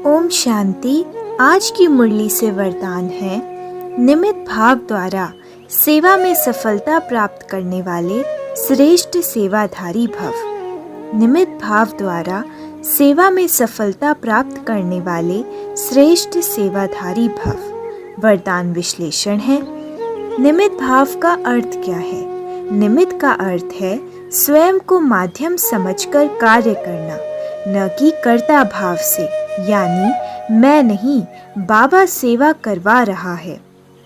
ओम शांति। आज की मुरली से वरदान है, निमित्त भाव द्वारा सेवा में सफलता प्राप्त करने वाले श्रेष्ठ सेवाधारी भव। निमित्त भाव द्वारा सेवा में सफलता प्राप्त करने वाले श्रेष्ठ सेवाधारी भव। वरदान विश्लेषण है। निमित्त भाव का अर्थ क्या है? निमित्त का अर्थ है स्वयं को माध्यम समझकर कार्य करना, न कि कर्ता भाव से, यानी मैं नहीं, बाबा सेवा करवा रहा है।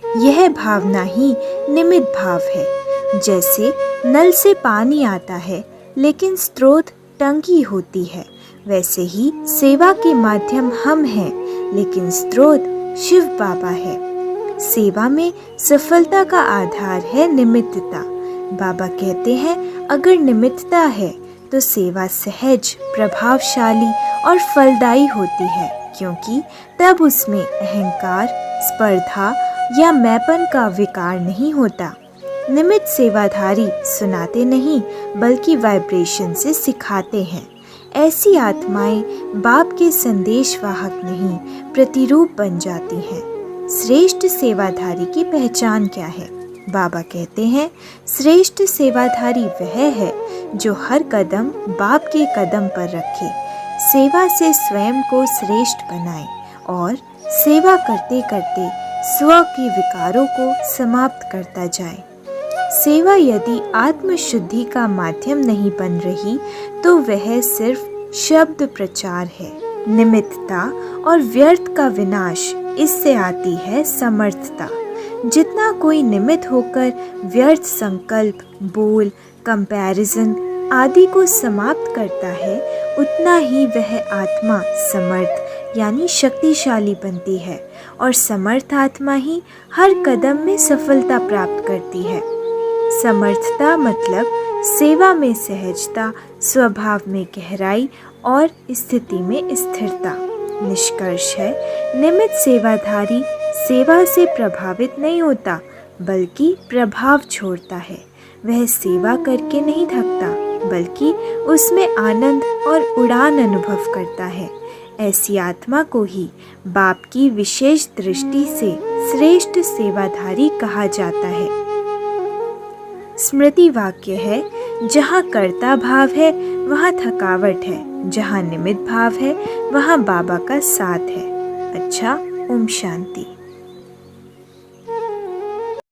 यह भावना ही निमित्त भाव है। जैसे नल से पानी आता है लेकिन स्रोत टंकी होती है, वैसे ही सेवा के माध्यम हम हैं लेकिन स्रोत शिव बाबा है। सेवा में सफलता का आधार है निमित्तता। बाबा कहते हैं, अगर निमित्तता है तो सेवा सहज, प्रभावशाली और फलदायी होती है, क्योंकि तब उसमें अहंकार, स्पर्धा या मैपन का विकार नहीं होता। निमित्त सेवाधारी सुनाते नहीं बल्कि वाइब्रेशन से सिखाते हैं। ऐसी आत्माएं बाप के संदेश वाहक नहीं, प्रतिरूप बन जाती हैं। श्रेष्ठ सेवाधारी की पहचान क्या है? बाबा कहते हैं, श्रेष्ठ सेवाधारी वह है जो हर कदम बाप के कदम पर रखे, सेवा से स्वयं को श्रेष्ठ बनाए और सेवा करते करते स्व के विकारों को समाप्त करता जाए। सेवा यदि आत्मशुद्धि का माध्यम नहीं बन रही तो वह सिर्फ शब्द प्रचार है। निमित्तता और व्यर्थ का विनाश, इससे आती है समर्थता। जितना कोई निमित्त होकर व्यर्थ संकल्प, बोल, कंपैरिजन आदि को समाप्त करता है, उतना ही वह आत्मा समर्थ यानी शक्तिशाली बनती है और समर्थ आत्मा ही हर कदम में सफलता प्राप्त करती है। समर्थता मतलब सेवा में सहजता, स्वभाव में गहराई और स्थिति में स्थिरता। निष्कर्ष है, निमित्त सेवाधारी सेवा से प्रभावित नहीं होता बल्कि प्रभाव छोड़ता है। वह सेवा करके नहीं थकता बल्कि उसमें आनंद और उड़ान अनुभव करता है। ऐसी आत्मा को ही बाप की विशेष दृष्टि से श्रेष्ठ सेवाधारी कहा जाता है। स्मृति वाक्य है, जहाँ कर्ता भाव है वहाँ थकावट है, जहाँ निमित्त भाव है वहाँ बाबा का साथ है। अच्छा, ओम शांति।